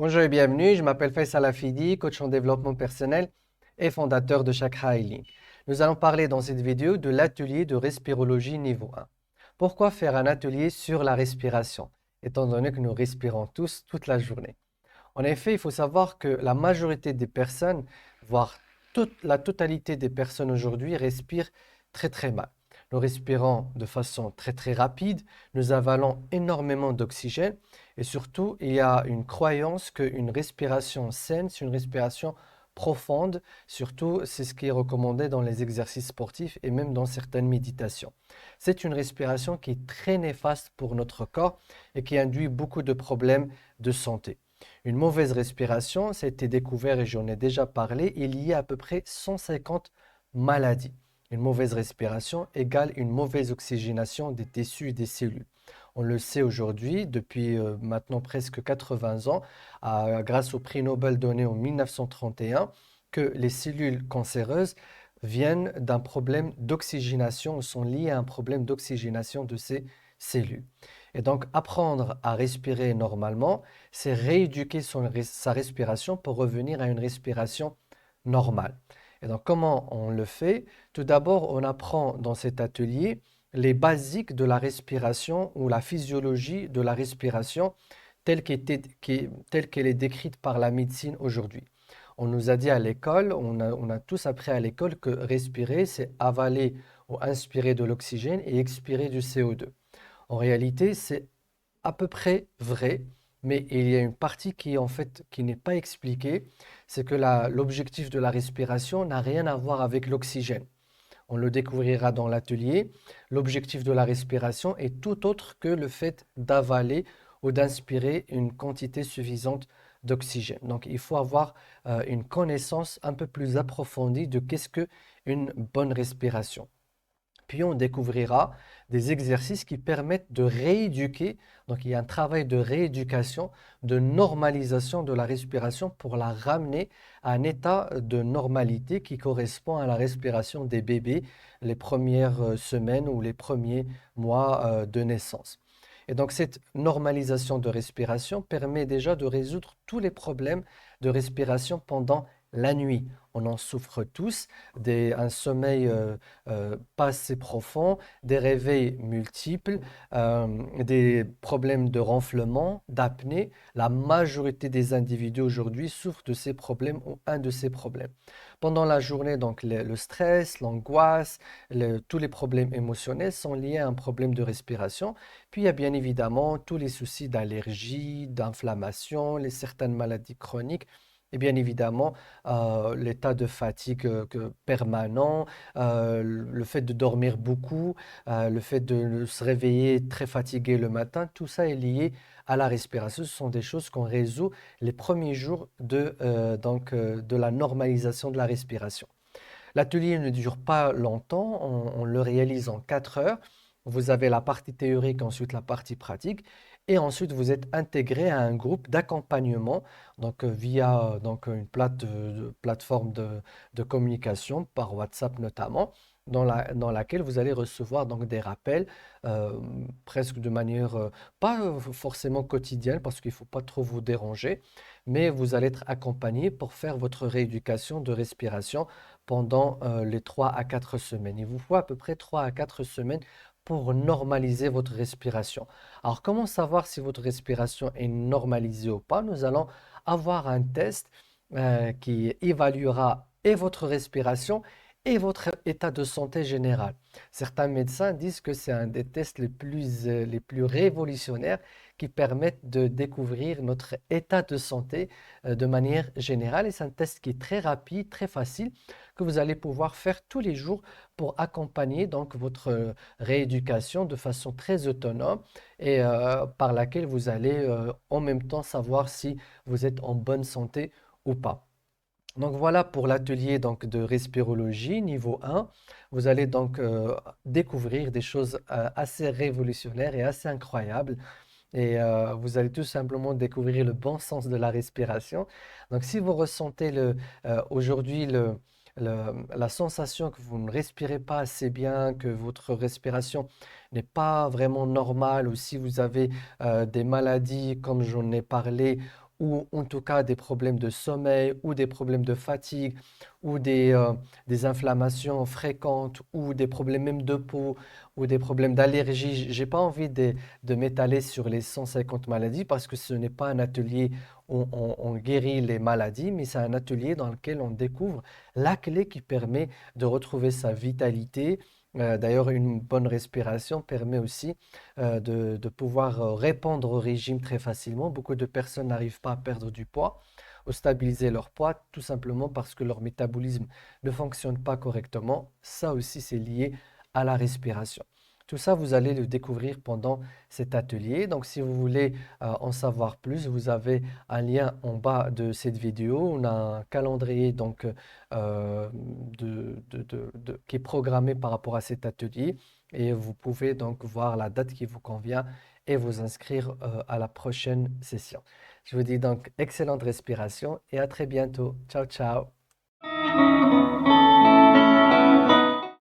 Bonjour et bienvenue, je m'appelle Faisal Afidi, coach en développement personnel et fondateur de Chakra Healing. Nous allons parler dans cette vidéo de l'atelier de respirologie niveau 1. Pourquoi faire un atelier sur la respiration, étant donné que nous respirons tous toute la journée? En effet, il faut savoir que la majorité des personnes, voire toute la totalité des personnes aujourd'hui respirent très très mal. Nous respirons de façon très très rapide, nous avalons énormément d'oxygène et surtout, il y a une croyance qu'une respiration saine, c'est une respiration profonde, surtout c'est ce qui est recommandé dans les exercices sportifs et même dans certaines méditations. C'est une respiration qui est très néfaste pour notre corps et qui induit beaucoup de problèmes de santé. Une mauvaise respiration, ça a été découvert et j'en ai déjà parlé, il y a à peu près 150 maladies. Une mauvaise respiration égale une mauvaise oxygénation des tissus et des cellules. On le sait aujourd'hui, depuis maintenant presque 80 ans, grâce au prix Nobel donné en 1931, que les cellules cancéreuses viennent d'un problème d'oxygénation ou sont liées à un problème d'oxygénation de ces cellules. Et donc, apprendre à respirer normalement, c'est rééduquer sa respiration pour revenir à une respiration normale. Et donc, comment on le fait? Tout d'abord, on apprend dans cet atelier les basiques de la respiration ou la physiologie de la respiration telle qu'elle est décrite par la médecine aujourd'hui. On nous a dit à l'école, on a tous appris à l'école que respirer, c'est avaler ou inspirer de l'oxygène et expirer du CO2. En réalité, c'est à peu près vrai, mais il y a une partie qui n'est pas expliquée, c'est que l'objectif de la respiration n'a rien à voir avec l'oxygène. On le découvrira dans l'atelier. L'objectif de la respiration est tout autre que le fait d'avaler ou d'inspirer une quantité suffisante d'oxygène. Donc, il faut avoir une connaissance un peu plus approfondie de qu'est-ce qu'une bonne respiration. Puis on découvrira des exercices qui permettent de rééduquer. Donc il y a un travail de rééducation, de normalisation de la respiration pour la ramener à un état de normalité qui correspond à la respiration des bébés les premières semaines ou les premiers mois de naissance. Et donc cette normalisation de respiration permet déjà de résoudre tous les problèmes de respiration pendant la nuit. On en souffre tous, un sommeil pas assez profond, des réveils multiples, des problèmes de renflement, d'apnée. La majorité des individus aujourd'hui souffrent de ces problèmes ou un de ces problèmes. Pendant la journée, donc le stress, l'angoisse, tous les problèmes émotionnels sont liés à un problème de respiration. Puis il y a bien évidemment tous les soucis d'allergie, d'inflammation, certaines maladies chroniques. Et bien évidemment, l'état de fatigue permanent, le fait de dormir beaucoup, le fait de se réveiller très fatigué le matin, tout ça est lié à la respiration. Ce sont des choses qu'on résout les premiers jours de la normalisation de la respiration. L'atelier ne dure pas longtemps, on le réalise en 4 heures. Vous avez la partie théorique, ensuite la partie pratique, et ensuite vous êtes intégré à un groupe d'accompagnement, donc via une plateforme de communication par WhatsApp notamment, dans laquelle vous allez recevoir donc des rappels euh, presque de manière pas forcément quotidienne parce qu'il ne faut pas trop vous déranger, mais vous allez être accompagné pour faire votre rééducation de respiration pendant les 3 à 4 semaines. Il vous faut à peu près 3 à 4 semaines pour normaliser votre respiration. Alors, comment savoir si votre respiration est normalisée ou pas? Nous allons avoir un test qui évaluera et votre respiration et votre état de santé général. Certains médecins disent que c'est un des tests les plus révolutionnaires qui permettent de découvrir notre état de santé de manière générale. Et c'est un test qui est très rapide, très facile, que vous allez pouvoir faire tous les jours pour accompagner donc votre rééducation de façon très autonome et par laquelle vous allez en même temps savoir si vous êtes en bonne santé ou pas. Donc voilà pour l'atelier donc de respirologie niveau 1. Vous allez donc découvrir des choses assez révolutionnaires et assez incroyables. Et vous allez tout simplement découvrir le bon sens de la respiration. Donc si vous ressentez aujourd'hui la sensation que vous ne respirez pas assez bien, que votre respiration n'est pas vraiment normale, ou si vous avez des maladies comme j'en ai parlé, ou en tout cas des problèmes de sommeil ou des problèmes de fatigue ou des inflammations fréquentes ou des problèmes même de peau ou des problèmes d'allergie. J'ai pas envie de m'étaler sur les 150 maladies parce que ce n'est pas un atelier où on guérit les maladies, mais c'est un atelier dans lequel on découvre la clé qui permet de retrouver sa vitalité. D'ailleurs, une bonne respiration permet aussi de pouvoir répondre au régime très facilement. Beaucoup de personnes n'arrivent pas à perdre du poids ou stabiliser leur poids tout simplement parce que leur métabolisme ne fonctionne pas correctement. Ça aussi, c'est lié à la respiration. Tout ça, vous allez le découvrir pendant cet atelier. Donc, si vous voulez en savoir plus, vous avez un lien en bas de cette vidéo. On a un calendrier donc, qui est programmé par rapport à cet atelier et vous pouvez donc voir la date qui vous convient et vous inscrire à la prochaine session. Je vous dis donc excellente respiration et à très bientôt. Ciao, ciao.